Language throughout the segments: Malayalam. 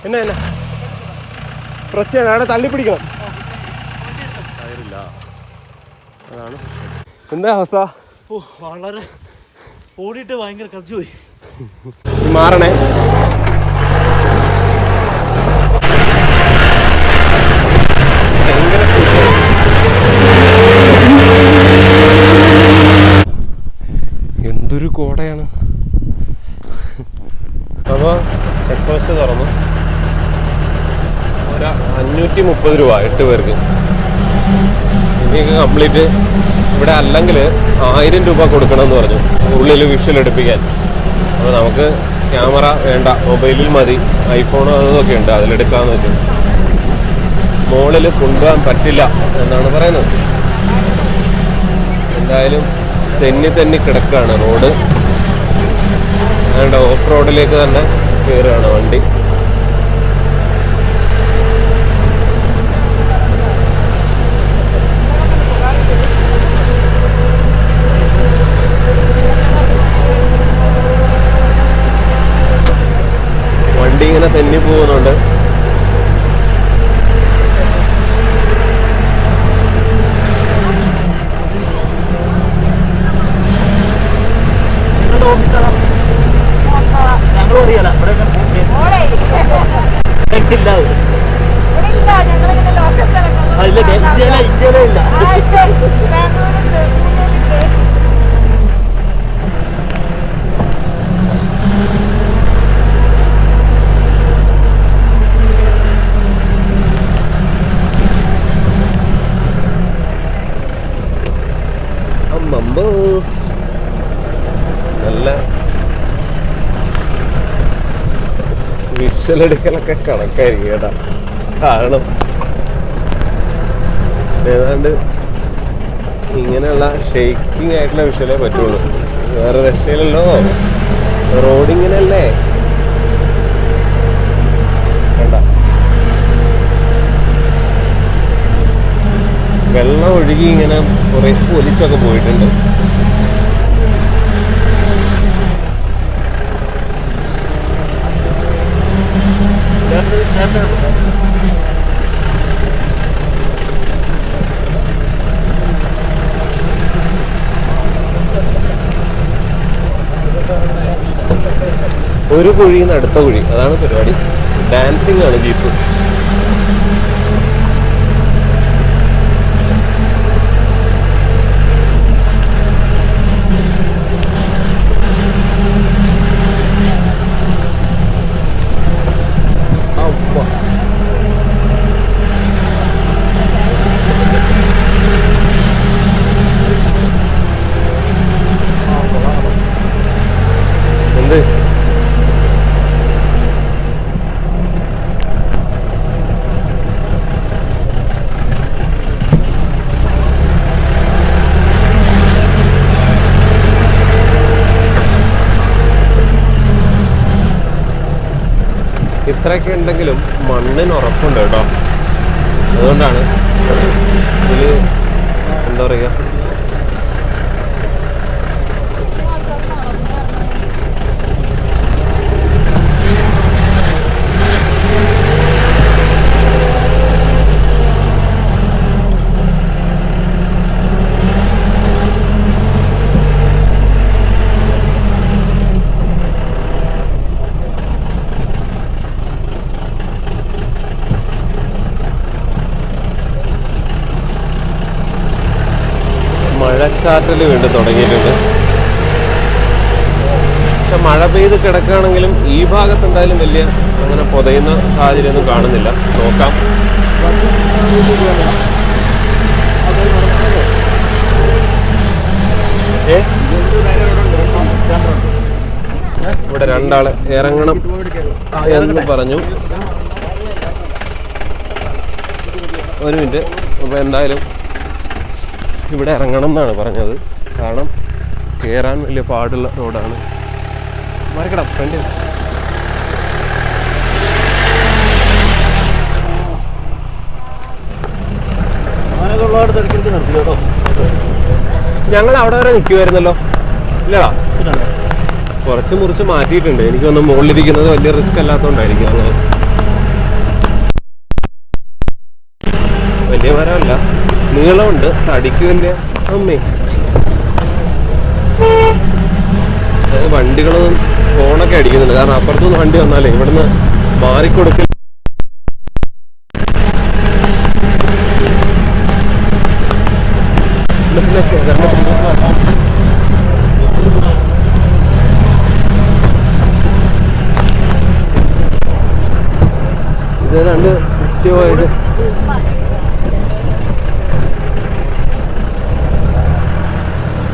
എന്നാ എന്നാ പ്രസ് ചെയ്യണം, അവിടെ തള്ളിപ്പിടിക്കണം. ടയറില്ല, അതാണ്. എന്താ അവസ്ഥ? വളരെ ഓടിയിട്ട് ഭയങ്കര കടിച്ചു പോയി. മാറണേ. എന്തൊരു കോടയാണ്. അപ്പോൾ ചെക്ക് പോസ്റ്റ് തുറന്നു. ഒരു 530 രൂപ 8 പേർക്ക്. ഇനിയൊക്കെ കംപ്ലീറ്റ് ഇവിടെ അല്ലെങ്കിൽ 1000 രൂപ കൊടുക്കണമെന്ന് പറഞ്ഞു ഉള്ളിൽ വിഷ്വൽ എടുപ്പിക്കാൻ. അപ്പോൾ നമുക്ക് ക്യാമറ വേണ്ട, മൊബൈലിൽ മതി, ഐഫോണോ അതൊക്കെ ഉണ്ട്, അതിലെടുക്കാമെന്ന് വെച്ചു. മോളിൽ കൊണ്ടുപോകാൻ പറ്റില്ല എന്നാണ് പറയുന്നത്. എന്തായാലും തെന്നി കിടക്കുകയാണ് റോഡ്. അതുകൊണ്ട് ഓഫ് റോഡിലേക്ക് തന്നെ കയറുകയാണ് വണ്ടി. വണ്ടി ഇങ്ങനെ തെന്നി പോകുന്നുണ്ട്. നല്ല വിഷ്വലെടുക്കലൊക്കെ കണക്കായിരിക്കും കേട്ടാ. കാരണം ഏതാണ്ട് ഇങ്ങനെയുള്ള ഷെയ്ക്കിങ് ആയിട്ടുള്ള വിഷ്വലേ പറ്റുള്ളൂ, വേറെ രക്ഷയിലല്ലോ. റോഡിങ്ങനല്ലേ വേണ്ട. വെള്ളം ഒഴുകി ഇങ്ങനെ കുറെ ഒലിച്ചൊക്കെ പോയിട്ടുണ്ട്. ഒരു കുഴിയിൽ നിന്ന് അടുത്ത കുഴി, അതാണ് പരിപാടി. ഡാൻസിങ് ആണ് ജീപ്പ്. എന്ത് ഇത്രയൊക്കെ ഉണ്ടെങ്കിലും മണ്ണിന് ഉറപ്പുണ്ട് കേട്ടോ. അതുകൊണ്ടാണ് ഇതിൽ എന്താ പറയുക, മഴച്ചാറ്റൽ വീണ്ടും തുടങ്ങിയിട്ടുണ്ട്. പക്ഷെ മഴ പെയ്ത് കിടക്കുകയാണെങ്കിലും ഈ ഭാഗത്ത് എന്തായാലും വലിയ അങ്ങനെ പൊതയുന്ന സാഹചര്യമൊന്നും കാണുന്നില്ല. നോക്കാം. ഇവിടെ 2 ആള് ഇറങ്ങണം എന്ന് പറഞ്ഞു. ഒരു മിനിറ്റ്. അപ്പോൾ എന്തായാലും ഇവിടെ ഇറങ്ങണം എന്നാണ് പറഞ്ഞത്. കാരണം കയറാൻ വലിയ പാടുള്ള റോഡാണ്. മറിക്കടാ ഫ്രണ്ട്. ഞങ്ങൾ അവിടെ വരെ നിൽക്കുമായിരുന്നല്ലോ. ഇല്ലടാ, കുറച്ച് മുറിച്ച് മാറ്റിയിട്ടുണ്ട്. എനിക്കൊന്ന് മുകളിലിരിക്കുന്നത് വലിയ റിസ്ക് അല്ലാത്തതുകൊണ്ടായിരിക്കും അങ്ങനെ. വലിയ മരമല്ല, നീളമുണ്ട്, തടിക്ക് വലിയ അമ്മേ. വണ്ടികളൊന്നും ഫോണൊക്കെ അടിക്കുന്നുണ്ട്, കാരണം അപ്പുറത്തുനിന്ന് വണ്ടി വന്നാലേ ഇവിടുന്ന് മാറിക്കൊടുക്കില്ല. ഇത് കൃത്യമായിട്ട്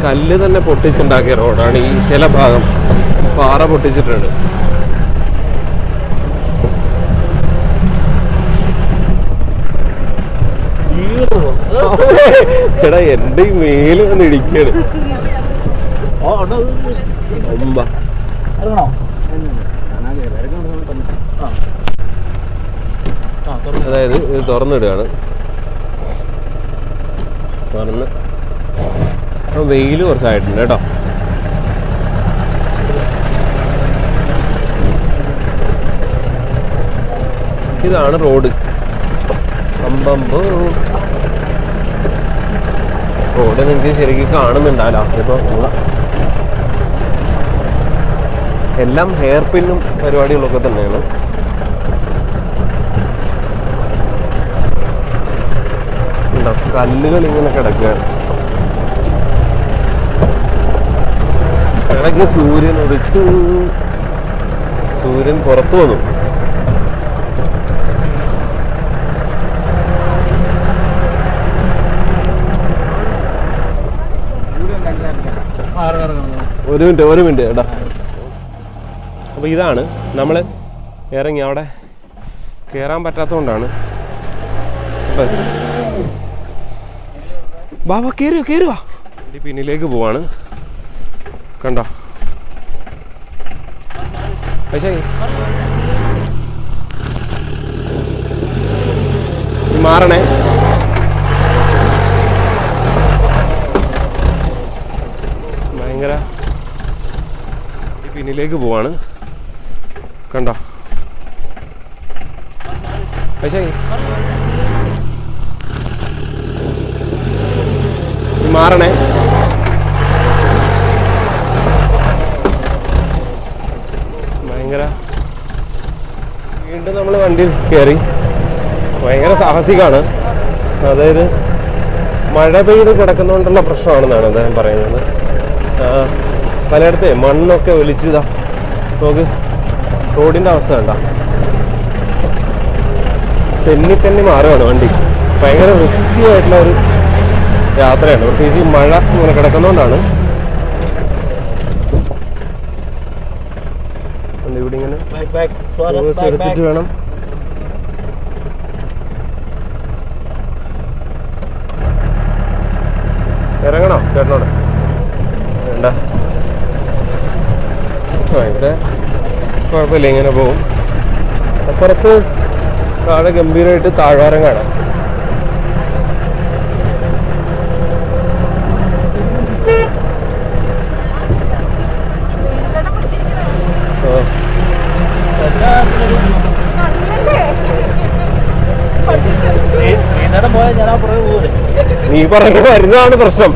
കല്ല് തന്നെ പൊട്ടിച്ചുണ്ടാക്കിയ റോഡാണ്. ഈ ചില ഭാഗം പാറ പൊട്ടിച്ചിട്ടുണ്ട്. എടാ എന്റെ ഈ മേല് വന്ന് ഇടിക്കാണ്. അതായത് ഇത് തുറന്നിടുകയാണ്. തുറന്ന് വെയില് കുറച്ചായിട്ടുണ്ട് കേട്ടോ. ഇതാണ് റോഡ്. അമ്പമ്പോ റോഡ് നിങ്ങൾക്ക് ശരിക്കും കാണുന്നുണ്ടാവില്ല. ഇപ്പൊ എല്ലാം ഹെയർ പിന്നും പരിപാടികളൊക്കെ തന്നെയാണ്. കല്ലുകൾ ഇങ്ങനെ കിടക്കുകയാണ്. ഇടയ്ക്ക് സൂര്യൻ ഉദിച്ചു, സൂര്യൻ പുറത്തു വന്നു. ഒരു മിനിറ്റ് ഏട്ടാ. അപ്പൊ ഇതാണ് നമ്മൾ ഇറങ്ങി. അവിടെ കയറാൻ പറ്റാത്തതുകൊണ്ടാണ്. ബാബാ കയറുക. പിന്നിലേക്ക് പോവാണ്. കണ്ടോ പക്ഷേ മാറണേ. ഭയങ്കര പിന്നിലേക്ക് പോവാണ്. കണ്ടോ പക്ഷേ മാറണേ. ഭയങ്കര വീണ്ടും നമ്മൾ വണ്ടിയിൽ കയറി. ഭയങ്കര സാഹസികമാണ്. അതായത് മഴ പെയ്ത് കിടക്കുന്നതുകൊണ്ടുള്ള പ്രശ്നമാണെന്നാണ് അദ്ദേഹം പറയുന്നത്. പലയിടത്തെ മണ്ണൊക്കെ ഒലിച്ചതാ. നോക്ക് റോഡിൻ്റെ അവസ്ഥ കണ്ട. തെന്നി മാറുകയാണ് വണ്ടി. ഭയങ്കര റിസ്കി ആയിട്ടുള്ള ഒരു യാത്രയാണ്. പ്രത്യേകിച്ച് മഴ ഇങ്ങനെ കിടക്കുന്നതുകൊണ്ടാണ്. ഇവിടെ ഇങ്ങനെ എടുത്തിട്ട് വേണം. ഇറങ്ങണോ ചേട്ടനോട്? വേണ്ട, ഭയങ്കര കുഴപ്പമില്ല, ഇങ്ങനെ പോകും. അപ്പുറത്ത് താഴെ ഗംഭീരമായിട്ട് താഴ്വാരം കാണാം. നീ പറഞ്ഞു വരുന്നതാണ് പ്രശ്നം.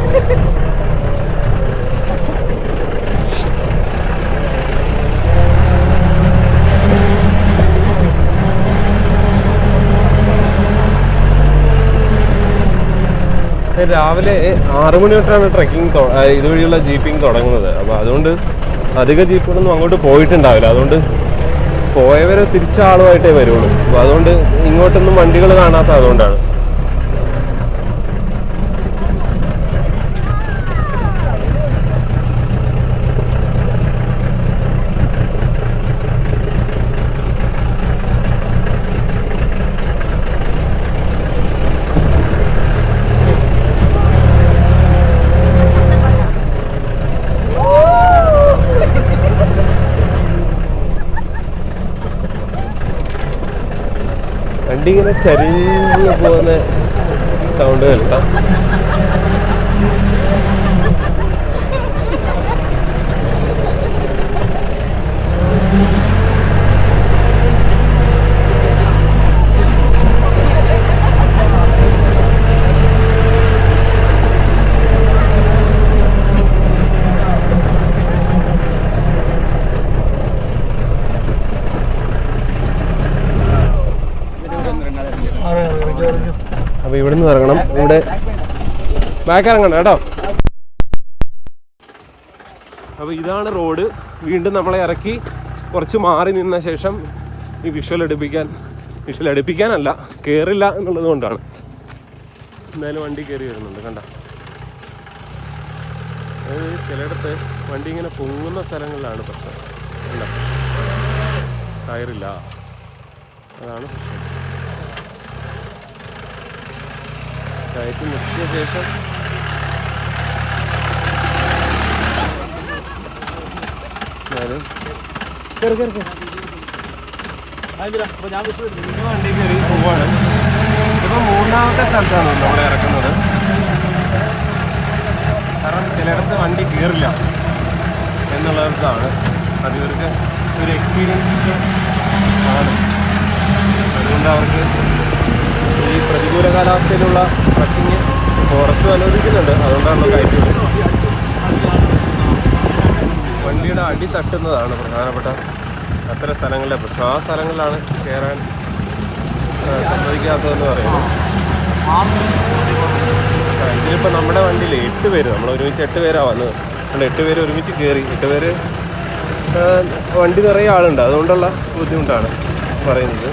രാവിലെ 6 മണി തൊട്ടാണ് ട്രെക്കിംഗ് ഇതുവഴിയുള്ള ജീപ്പിംഗ് തുടങ്ങുന്നത്. അപ്പോൾ അതുകൊണ്ട് അധികം ജീപ്പുകളൊന്നും അങ്ങോട്ട് പോയിട്ടുണ്ടാവില്ല. അതുകൊണ്ട് പോയവരെ തിരിച്ച ആളുമായിട്ടേ വരുള്ളൂ. അപ്പോൾ അതുകൊണ്ട് ഇങ്ങോട്ടൊന്നും വണ്ടികൾ കാണാത്ത അതുകൊണ്ടാണ്. വണ്ടി ഇങ്ങനെ ചരിഞ്ഞു പോകുന്ന സൗണ്ട് കേൾക്കാം. അപ്പോൾ ഇവിടെ നിന്ന് ഇറങ്ങണം. ഇവിടെ ബാക്ക് ഇറങ്ങണം കേട്ടോ. അപ്പോൾ ഇതാണ് റോഡ്. വീണ്ടും നമ്മളെ ഇറക്കി കുറച്ച് മാറി നിന്ന ശേഷം ഈ വിഷ്വൽ എടുപ്പിക്കാനല്ല, കയറില്ല എന്നുള്ളത് കൊണ്ടാണ്. എന്തായാലും വണ്ടി കയറി വരുന്നുണ്ട് കണ്ട. അതായത് ചിലയിടത്ത് വണ്ടി ഇങ്ങനെ പൊങ്ങുന്ന സ്ഥലങ്ങളിലാണ് പ്രശ്നം. അല്ല, ടയറില്ല, അതാണ് പ്രശ്നം. കയറ്റി നിർത്തിയ ശേഷം വണ്ടി കയറി പോവാണ്. ഇപ്പം 3ാമത്തെ സ്ഥലത്താണ് നമ്മളെ ഇറക്കുന്നത്. കാരണം ചിലയിടത്ത് വണ്ടി കയറില്ല എന്നുള്ളതാണ്. അത് ഇവർക്ക് ഒരു എക്സ്പീരിയൻസ് ആണ്. അതുകൊണ്ട് അവർക്ക് ഈ പ്രതികൂല കാലാവസ്ഥയിലുള്ള ട്രക്കിങ് പുറത്തും അനുവദിക്കുന്നുണ്ട്. അതുകൊണ്ടാണല്ലോ കയറ്റുന്നത്. വണ്ടിയുടെ അടി തട്ടുന്നതാണ് പ്രധാനപ്പെട്ട അത്തരം സ്ഥലങ്ങളിലെ പ്രശ്നം. ആ സ്ഥലങ്ങളിലാണ് കയറാൻ സമ്മതിക്കാത്തതെന്ന് പറയുന്നത്. ഇതിലിപ്പോൾ നമ്മുടെ വണ്ടിയിൽ 8 പേര്, നമ്മൾ ഒരുമിച്ച് 8 പേരാണ് വന്നത്. അതുകൊണ്ട് 8 പേര് ഒരുമിച്ച് കയറി. 8 പേര് വണ്ടി നിറയെ ആളുണ്ട്, അതുകൊണ്ടുള്ള ബുദ്ധിമുട്ടാണ് പറയുന്നത്.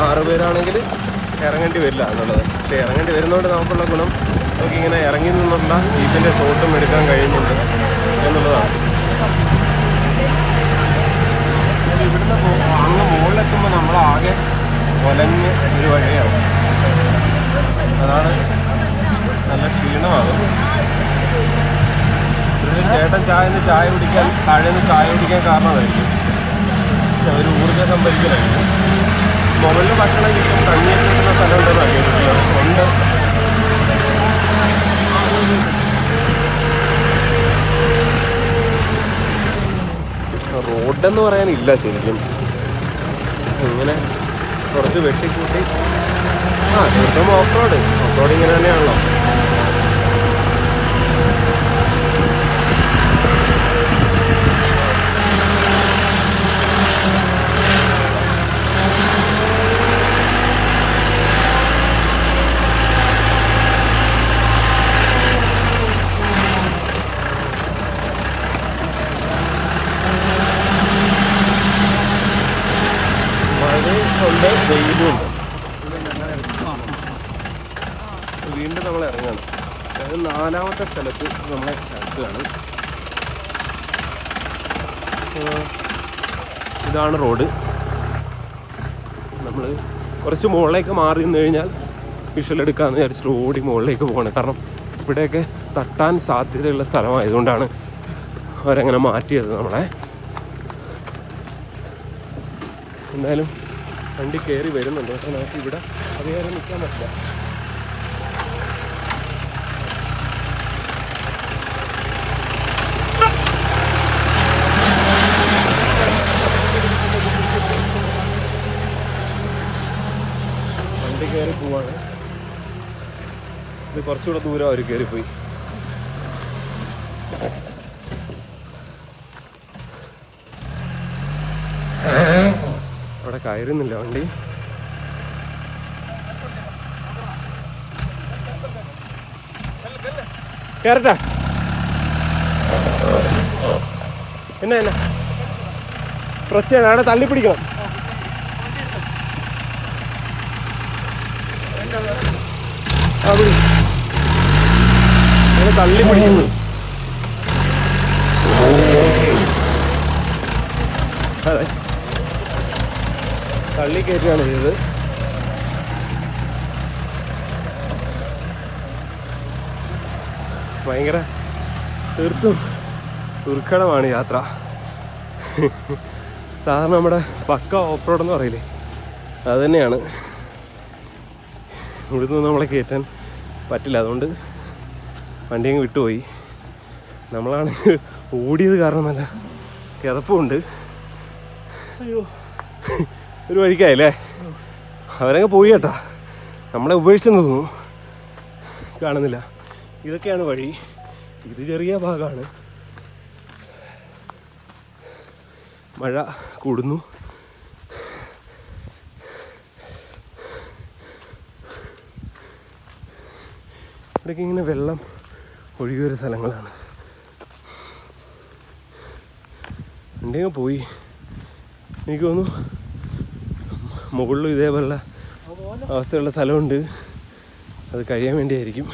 6 പേരാണെങ്കിൽ ഇറങ്ങേണ്ടി വരില്ല എന്നുള്ളത്. പക്ഷേ ഇറങ്ങേണ്ടി വരുന്നതുകൊണ്ട് നമുക്കുള്ള ഗുണം നമുക്കിങ്ങനെ ഇറങ്ങി നിന്നുള്ള ജീപ്പിൻ്റെ ഷോട്ടും എടുക്കാൻ കഴിയുന്നുണ്ട് എന്നുള്ളതാണ്. ഇവിടുന്ന് അങ്ങ് മുകളിലെത്തുമ്പോൾ നമ്മളാകെ ഒലഞ്ഞ് ഒരു വഴിയാണ്. അതാണ് നല്ല ക്ഷീണമാകും. ഒരു ചേട്ടൻ ചായ കുടിക്കാൻ താഴെ നിന്ന് ചായ കുടിക്കാൻ കാരണമായിരിക്കും. ഒരു ഊർജ്ജ സംഭരിക്കലായിരിക്കും. മുകളിൽ ഭക്ഷണം കിട്ടും, കഞ്ഞിയൊക്കെ കിട്ടുന്ന സ്ഥലം ഉണ്ടെന്ന് അറിയുന്നത് ഉണ്ട്. റോഡെന്ന് പറയാനില്ല ശരിക്കും. ഇങ്ങനെ കുറച്ച് വെട്ടിക്കൂട്ടി തീർത്തും ഓഫ് റോഡ് ഇങ്ങനെ തന്നെയാണല്ലോ. മഴയുണ്ട്, വെയിലുണ്ട്. വീണ്ടും നമ്മൾ ഇറങ്ങാണ്. അതായത് 4ാമത്തെ സ്ഥലത്ത് നമ്മളെ ഇറക്കുകയാണ്. ഇതാണ് റോഡ്. നമ്മൾ കുറച്ച് മുകളിലേക്ക് മാറി നിന്ന് കഴിഞ്ഞാൽ വിഷ്വൽ എടുക്കാമെന്ന് വിചാരിച്ചിട്ട് ഓടി മുകളിലേക്ക് പോകണം. കാരണം ഇവിടെയൊക്കെ തട്ടാൻ സാധ്യതയുള്ള സ്ഥലമായതുകൊണ്ടാണ് അവരങ്ങനെ മാറ്റിയത് നമ്മളെ. എന്തായാലും വണ്ടി കയറി വരുന്നുണ്ട്. പക്ഷെ നമുക്ക് ഇവിടെ അതേറെ നിൽക്കാൻ പറ്റില്ല. വണ്ടി കയറി പോവാണ്. ഇത് കുറച്ചുകൂടെ ദൂരം അവർ കയറിപ്പോയി. അവിടെ കയറുന്നില്ല വണ്ടി. കയറട്ടാ എന്നാ പ്രശ്നമാണ്. അവിടെ തള്ളിപ്പിടിക്കണം. തള്ളിപ്പിടിക്കുന്നു. അതെ, തള്ളി കയറ്റുകയാണ് ചെയ്തത്. ഭയങ്കര തീർത്തും ദുർഘടമാണ് യാത്ര. സാധാരണ നമ്മുടെ പക്ക ഓഫ് റോഡ് എന്ന് പറയില്ലേ, അത് തന്നെയാണ്. ഇവിടുന്ന് നമ്മളെ കയറ്റാൻ പറ്റില്ല. അതുകൊണ്ട് വണ്ടി അങ്ങ് വിട്ടുപോയി. നമ്മളാണ് ഓടിയത് കാരണം നല്ല കിതപ്പുണ്ട്. അയ്യോ, ഒരു വഴിക്കായല്ലേ. അവരങ്ങ് പോയി കേട്ടാ, നമ്മളെ ഉപേക്ഷിച്ചെന്ന് തോന്നുന്നു. കാണുന്നില്ല. ഇതൊക്കെയാണ് വഴി. ഇത് ചെറിയ ഭാഗമാണ്. മഴ കൂടുന്നു. ഇവിടേക്ക് ഇങ്ങനെ വെള്ളം ഒഴുകിയൊരു സ്ഥലങ്ങളാണ്. വണ്ടിയൊക്കെ പോയി. എനിക്ക് തോന്നുന്നു മുകളിലും ഇതേപോലുള്ള അവസ്ഥയുള്ള സ്ഥലമുണ്ട്. അത് കഴിയാൻ വേണ്ടിയായിരിക്കും.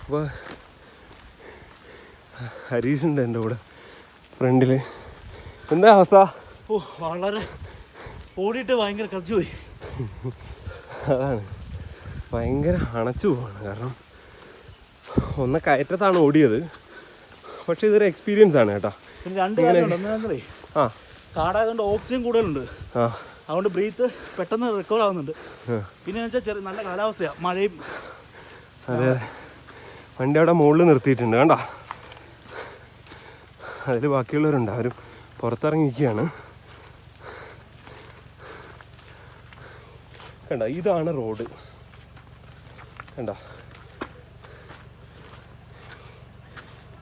അപ്പോൾ ഹരീഷുണ്ട് എൻ്റെ കൂടെ ഫ്രണ്ടിൽ. എന്താ അവസ്ഥ? വളരെ ഓടിയിട്ട് ഭയങ്കര കച്ചു പോയി. അതാണ്, ഭയങ്കര അണച്ചു പോവാണ്. കാരണം ഒന്ന് കയറ്റത്താണ് ഓടിയത്, പക്ഷെ ഇതൊരു എക്സ്പീരിയൻസ് ആണ് കേട്ടോ. പിന്നെ രണ്ട് കാര്യമുണ്ട്. കാടായതുകൊണ്ട് ഓക്സിജൻ കൂടുതലുണ്ട്, അതുകൊണ്ട് ബ്രീത്ത് പെട്ടെന്ന് റിക്കവർ ആവുന്നുണ്ട്. പിന്നെ വെച്ചാൽ നല്ല കാലാവസ്ഥയാണ്, മഴയും. അതെ, വണ്ടി അവിടെ മുകളിൽ നിർത്തിയിട്ടുണ്ട് കണ്ടോ. അതിൽ ബാക്കിയുള്ളവരുണ്ട്, അവരും പുറത്തിറങ്ങിയിരിക്കുകയാണ്. കണ്ട, ഇതാണ് റോഡ് കണ്ട.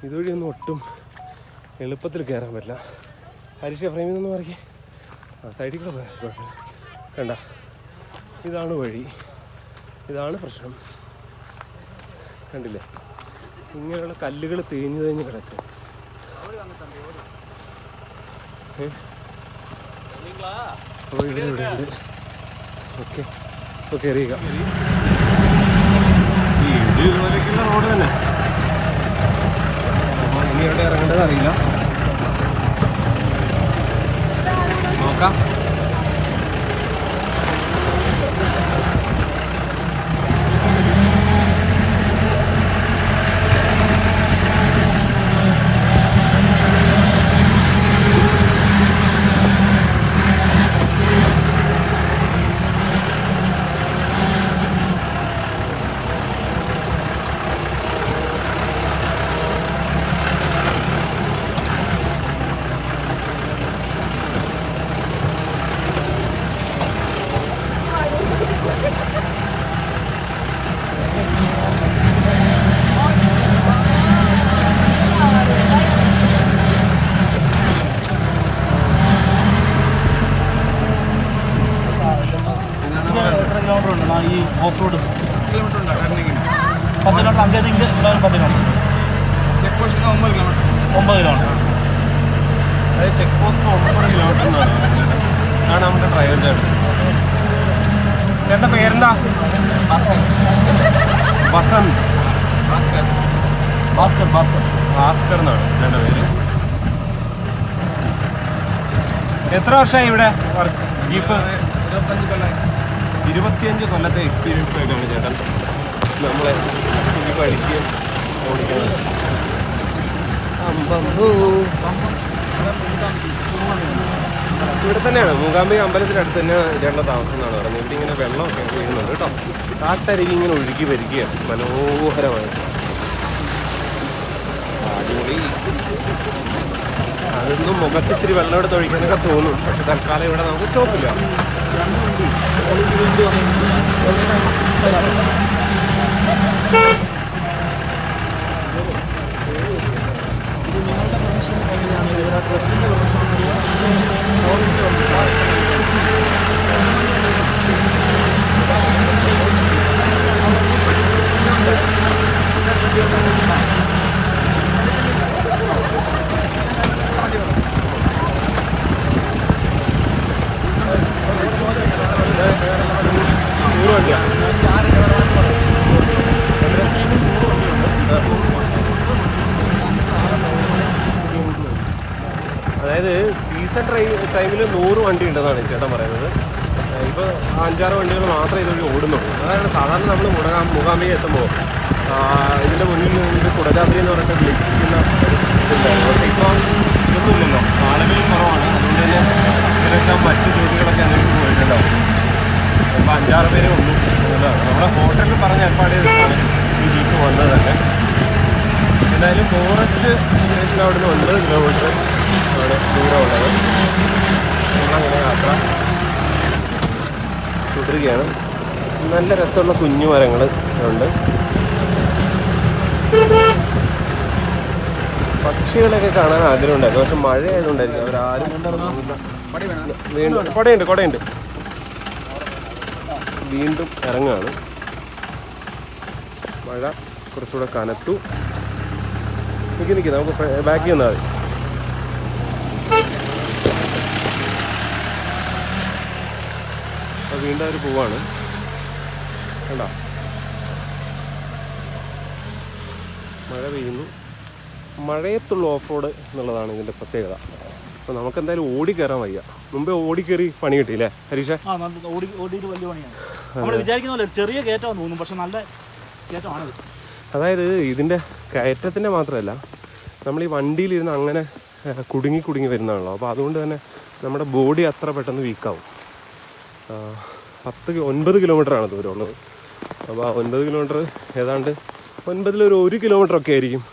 ഇതുവഴിയൊന്നും ഒട്ടും എളുപ്പത്തിൽ കയറാൻ പറ്റില്ല. ഹരീഷ ഫ്രെയിമിൽ നിന്ന് മാറിക്കേ, സൈഡിൽ കൂടെ പോയാൽ കുഴപ്പമില്ല. കണ്ട, ഇതാണ് വഴി, ഇതാണ് പ്രശ്നം. കണ്ടില്ലേ, ഇങ്ങനെയുള്ള കല്ലുകൾ തേഞ്ഞ് തേഞ്ഞ് കിടക്കും. അപ്പോൾ ഇവിടെ ഉണ്ട്. ഓക്കെ, ഇപ്പോൾ കയറിയേക്ക. ഈ ഇതുപോലെയൊക്കെയുള്ള റോഡ് തന്നെ. അപ്പോൾ ഇനി എവിടെ ഇറങ്ങേണ്ടത് അറിയില്ല, നോക്കാം. ഈ ഓഫ് റോഡ് കിലോമീറ്റർ ഉണ്ടോ? 10 കിലോമീറ്റർ. അങ്ങേ 10 kilometre. Check post 9 kilometre. 9 kilometre. അതായത് ചെക്ക് പോസ്റ്റ് 9 കിലോമീറ്റർ എന്നാണ് നമ്മുടെ ഡ്രൈവർ ചേട്ടൻ. ചേട്ടൻ്റെ പേരെന്താ? വസന്ത്. ഭാസ്കർ എന്നാണ് ചേട്ടൻ്റെ പേര്. എത്ര വർഷമായി ഇവിടെ ജീപ്പ്? 25 കൊല്ലത്തെ എക്സ്പീരിയൻസ് ആയിട്ടാണ് ചേട്ടൻ നമ്മളെ ജീപ്പ് അടിക്കുകയും ഓടിക്കുന്നത്. ഇവിടെ തന്നെയാണ്, മൂകാംബിക അമ്പലത്തിനടുത്ത് തന്നെ ചേട്ടൻ്റെ താമസം എന്നാണ് പറയുന്നത്. ഇവിടെ ഇങ്ങനെ വെള്ളമൊക്കെ വീഴുന്നുണ്ട് കേട്ടോ. കാട്ടരുവി ഇങ്ങനെ ഒഴുകി വരികയാണ് മനോഹരമായിട്ട്. അടിപൊളി. അതൊന്നും മുഖത്തിച്ചിരി വെള്ളം എടുത്ത് ഒഴിക്കാനൊക്കെ തോന്നും, പക്ഷെ തൽക്കാലം ഇവിടെ നമുക്ക് സ്റ്റോപ്പില്ല. അതായത് സീസൺ ടൈമിൽ 100 വണ്ടി ഉണ്ടെന്നാണ് ചേട്ടൻ പറയുന്നത്. ഇപ്പോൾ 5-6 വണ്ടികൾ മാത്രമേ ഇതുവഴി ഓടുന്നുള്ളൂ. അതാണ് സാധാരണ നമ്മൾ മൂകാംബിക എത്തുമ്പോൾ ഇതിൻ്റെ മുന്നിൽ നിന്ന് കുടജാദ്രി എന്ന് പറഞ്ഞിട്ട് വിളിക്കുന്ന ഇതുണ്ടായിരുന്നു. പക്ഷേ ഇപ്പോൾ ഇതൊന്നുമില്ലല്ലോ, ആളുകളും കുറവാണ്. അതുകൊണ്ട് തന്നെ ഇവരൊക്കെ മറ്റ് ജോലികളൊക്കെ അന്വേഷിച്ച് പോയിട്ടുണ്ടാവും. അപ്പോൾ 5-6 പേരേ ഉള്ളൂ എന്നുള്ളതാണ്. നമ്മുടെ ഹോട്ടലിൽ പറഞ്ഞ ഏർപ്പാട് ചെയ്തിട്ടാണ് ഈ ജീപ്പ് വന്നത് തന്നെ. എന്തായാലും ഫോറസ്റ്റ് സ്റ്റേഷൻ അവിടെ നിന്ന് 9 കിലോമീറ്റർ ആണ് ദൂരമുള്ളത്. നമ്മളങ്ങനെ യാത്ര തുടരുകയാണ്. നല്ല രസമുള്ള കുഞ്ഞു മരങ്ങൾ ഉണ്ട്. പക്ഷി പക്ഷികളെയൊക്കെ കാണാൻ ആഗ്രഹമുണ്ടായിരുന്നു. പക്ഷെ മഴ ആയതുകൊണ്ടായിരിക്കും അവരാരും വീണ്ടും കുടയുണ്ട് വീണ്ടും ഇറങ്ങുകയാണ്. മഴ കുറച്ചുകൂടെ കനത്തു. നിൽക്കി നമുക്ക് ബാക്കി വന്നാൽ മതി. അപ്പോൾ വീണ്ടും അവർ പോവാണ്. കണ്ടോ, മഴ പെയ്യുന്നു. മഴയത്തുള്ള ഓഫ് റോഡ് എന്നുള്ളതാണ് ഇതിൻ്റെ പ്രത്യേകത. അപ്പോൾ നമുക്കെന്തായാലും ഓടിക്കയറാൻ വയ്യ. മുമ്പേ ഓടിക്കയറി പണി കിട്ടിയില്ലേ ഹരീഷേ? ഓടിയിട്ട് വലിയ പണിയാണ്. നമ്മൾ വിചാരിക്കുന്ന പോലെ ചെറിയ കയറ്റമാണെന്ന് തോന്നും, പക്ഷെ നല്ല കയറ്റമാണത്. അതായത് ഇതിൻ്റെ കയറ്റത്തിൻ്റെ മാത്രമല്ല, നമ്മൾ ഈ വണ്ടിയിലിരുന്ന് അങ്ങനെ കുടുങ്ങി വരുന്നതാണല്ലോ. അപ്പോൾ അതുകൊണ്ട് തന്നെ നമ്മുടെ ബോഡി അത്ര പെട്ടെന്ന് വീക്കാവും. 9 കിലോമീറ്ററാണ് ദൂരമുള്ളത്. അപ്പോൾ ആ 9 കിലോമീറ്റർ ഏതാണ്ട് 9-1 കിലോമീറ്ററൊക്കെ ആയിരിക്കും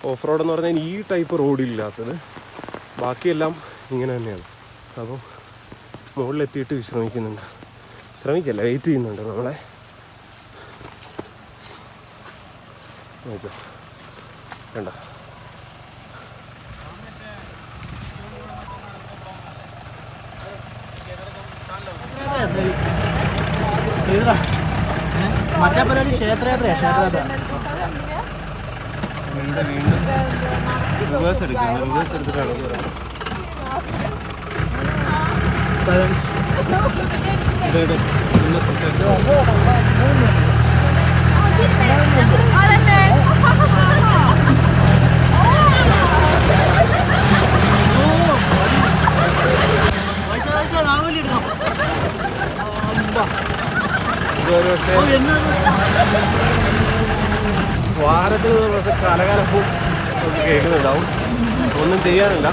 ഓഫ് റോഡ് എന്ന് പറഞ്ഞാൽ ഈ ടൈപ്പ് റോഡില്ലാത്തത്. ബാക്കിയെല്ലാം ഇങ്ങനെ തന്നെയാണ്. അപ്പോൾ മുകളിലെത്തിയിട്ട് വിശ്രമിക്കല്ല വെയിറ്റ് ചെയ്യുന്നുണ്ട് നമ്മളെ. നോക്കൂ, വേണ്ട മറ്റേ പരിപാടി ക്ഷേത്രയാത്ര വീണ്ടും റിവേഴ്സ് എടുത്തിട്ടാണ് വാരത്തിൽ കലകലപ്പും ഒക്കെ കേൾക്കുന്നുണ്ടാവും. ഒന്നും ചെയ്യാനില്ല.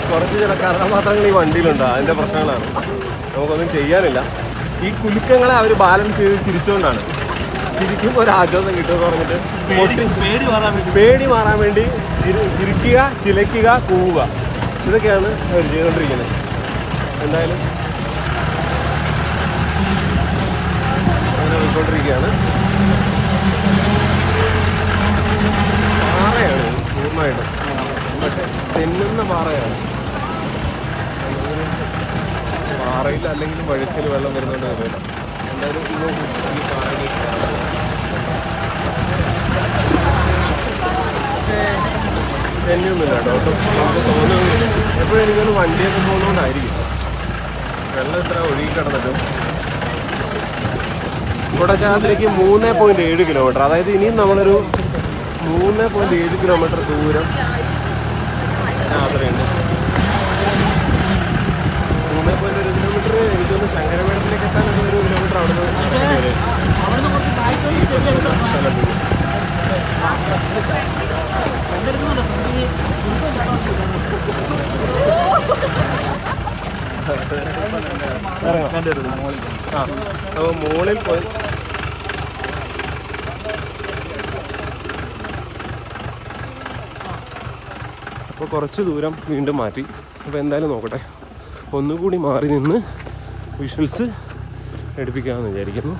കുറച്ച് ചില കഥാപാത്രങ്ങൾ ഈ വണ്ടിയിലുണ്ട്, അതിൻ്റെ പ്രശ്നങ്ങളാണ്. നമുക്കൊന്നും ചെയ്യാനില്ല. ഈ കുലുക്കങ്ങളെ അവർ ബാലൻസ് ചെയ്ത് ചിരിച്ചുകൊണ്ടാണ്. ചിരിക്കുമ്പോൾ ഒരു ആശ്വാസം കിട്ടുമെന്ന് പറഞ്ഞിട്ട് പേടി മാറാൻ വേണ്ടി ചിരിക്കുക, ചിലയ്ക്കുക, കൂവുക, ഇതൊക്കെയാണ് അവർ ചെയ്തുകൊണ്ടിരിക്കുന്നത്. എന്തായാലും അങ്ങനെ പോയിക്കൊണ്ടിരിക്കുകയാണ്. പാറയാണ് പൂർണ്ണമായിട്ടും, പക്ഷെ തെന്നുന്ന പാറയാണ്. പാറയിൽ അല്ലെങ്കിൽ വഴുക്കൽ വെള്ളം വരുന്നുണ്ട് വരില്ല. എന്തായാലും ഈ പാറയിൽ തെന്നൊന്നുമില്ല കേട്ടോ. നമുക്ക് തോന്നുന്നു എപ്പോഴും എനിക്കൊന്ന് വണ്ടിയൊക്കെ പോകുന്നതുകൊണ്ടായിരിക്കും വെള്ളം ഇത്ര ഒഴുകി കിടന്നിട്ടും. കുടജാദ്രിക്ക് 3.7 കിലോമീറ്റർ, അതായത് ഇനിയും നമ്മളൊരു 3.7 കിലോമീറ്റർ ദൂരം യാത്രയുണ്ട്. 3.1 കിലോമീറ്റർ എനിക്കൊന്ന് ശങ്കരമേളത്തിലേക്ക് എത്താനൊക്കെ 1 കിലോമീറ്റർ അവിടെ നിന്ന് അപ്പോൾ മുകളിൽ പോയി അപ്പോൾ കുറച്ച് ദൂരം വീണ്ടും മാറ്റി. അപ്പോൾ എന്തായാലും നോക്കട്ടെ, ഒന്നുകൂടി മാറി നിന്ന് വിഷ്വൽസ് എടുപ്പിക്കാമെന്ന് വിചാരിക്കുന്നു.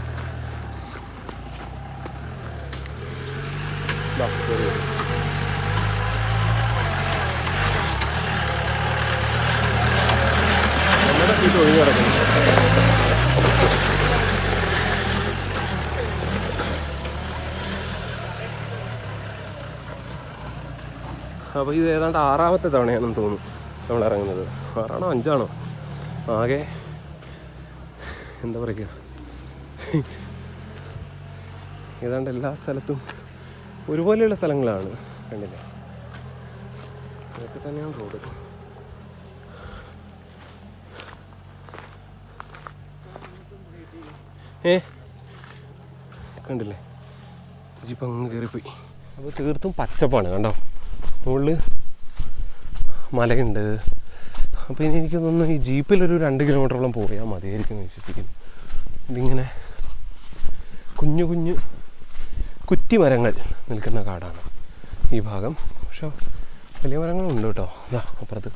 നമ്മുടെ സീറ്റ് ഒഴിഞ്ഞു കിടക്കുന്നു. അപ്പോൾ ഇത് ഏതാണ്ട് 6ാമത്തെ തവണയാണെന്ന് തോന്നുന്നു നമ്മൾ ഇറങ്ങുന്നത്. 6ആണോ 5ആണോ? ആകെ എന്താ പറയുക, ഏതാണ്ട് എല്ലാ സ്ഥലത്തും ഒരുപോലെയുള്ള സ്ഥലങ്ങളാണ്. കണ്ടില്ലേ, ഇതൊക്കെ തന്നെയാണ് റോഡ്. കണ്ടില്ലേ, ജീപ്പ് അങ്ങ് കയറിപ്പോയി. അപ്പോൾ തീർത്തും പച്ചപ്പാണ് കണ്ടോ. മുകളിൽ മലയുണ്ട്. അപ്പോൾ ഇനി എനിക്ക് തോന്നുന്നു ഈ ജീപ്പിലൊരു 2 കിലോമീറ്ററോളം പോയാൽ മതിയായിരിക്കും എന്ന് വിശ്വസിക്കുന്നു. ഇതിങ്ങനെ കുഞ്ഞു കുഞ്ഞു കുറ്റിമരങ്ങൾ നിൽക്കുന്ന കാടാണ് ഈ ഭാഗം. പക്ഷെ വലിയ മരങ്ങളുണ്ട് കേട്ടോ. അതാ അപ്പുറത്ത്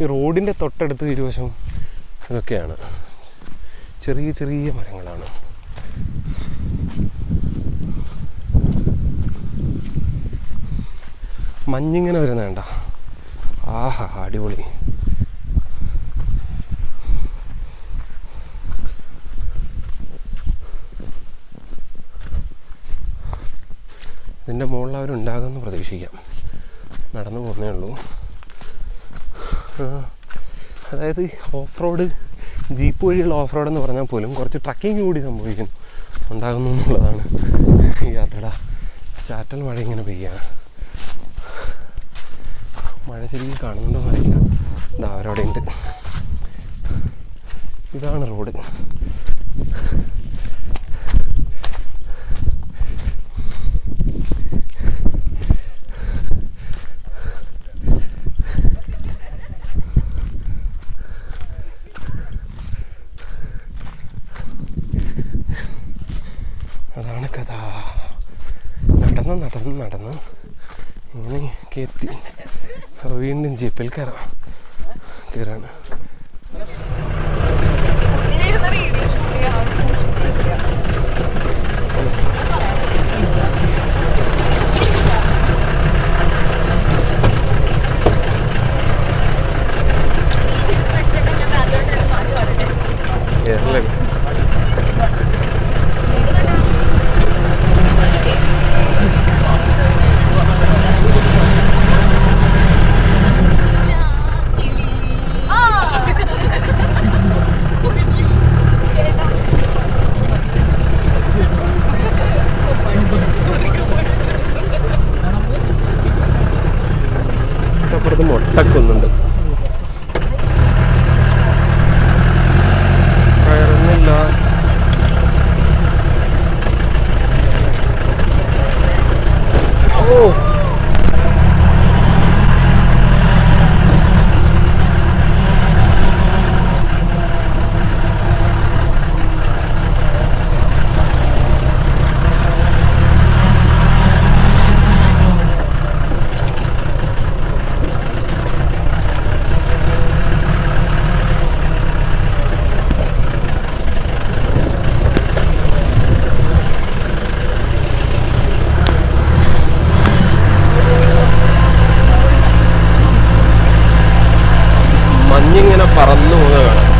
ഈ റോഡിൻ്റെ തൊട്ടടുത്ത് ഇരുവശവും ഇതൊക്കെയാണ് ചെറിയ ചെറിയ മരങ്ങളാണ്. മഞ്ഞിങ്ങനെ വരുന്നത് കണ്ടോ? ആഹാ, അടിപൊളി. ഇതിൻ്റെ മുകളിൽ അവരുണ്ടാകുമെന്ന് പ്രതീക്ഷിക്കാം. നടന്നു പോകുന്നേ ഉള്ളൂ. അതായത് ഓഫ് റോഡ്, ജീപ്പ് വഴിയുള്ള ഓഫ് റോഡ് എന്ന് പറഞ്ഞാൽ പോലും കുറച്ച് ട്രക്കിങ് കൂടി ഉണ്ടാകുന്നു എന്നുള്ളതാണ് ഈ യാത്രയുടെ. ചാറ്റൽ മഴ ഇങ്ങനെ പെയ്യാണ്. മഴ ശരിക്കും കാണുന്നുണ്ടോ എന്നറിയില്ല. ഇതാ അവരവിടെ ഉണ്ട്. ഇതാണ് റോഡ്. അതാണ് കഥ. നടന്ന് നടന്ന് നടന്ന് ഇങ്ങനെ എത്തി. വീണ്ടും ജീപ്പിൽ കയറാണ്. അപ്പുറത്ത് മൊട്ടക്കൊന്നുണ്ട്. കയറുന്നില്ല. ഓ, മഞ്ഞിങ്ങനെ പറന്നു പോകുന്നത് കാണാം.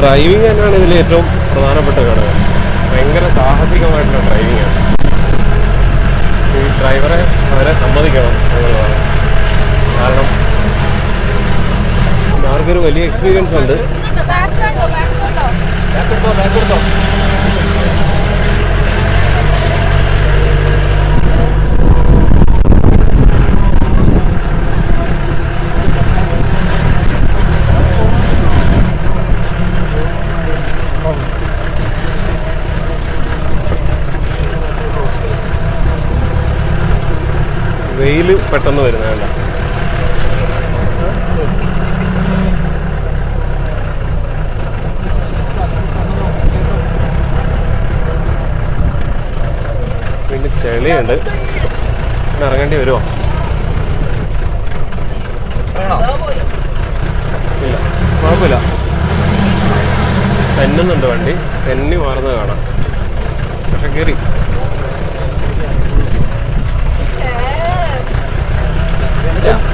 ഡ്രൈവിംഗ് തന്നെയാണ് ഇതിൽ ഏറ്റവും പ്രധാനപ്പെട്ട ഘടകം. ഭയങ്കര സാഹസികമായിട്ടുള്ള ഡ്രൈവിംഗ് ആണ്. ഈ ഡ്രൈവറെ അവരെ സമ്മതിക്കണം എന്നുള്ളതാണ്. കാരണം ആർക്കൊരു വലിയ എക്സ്പീരിയൻസ് ഉണ്ട്. വെയിൽ പെട്ടെന്ന് വരുന്നതല്ല. വീണ്ടും ചെളിയുണ്ട്. ഇറങ്ങേണ്ടി വരുമോ? ഇല്ല, കുഴപ്പമില്ല. തെന്നുന്നുണ്ട് വണ്ടി. തെന്നി മാറുന്നത് കാണാം. പക്ഷെ കയറി.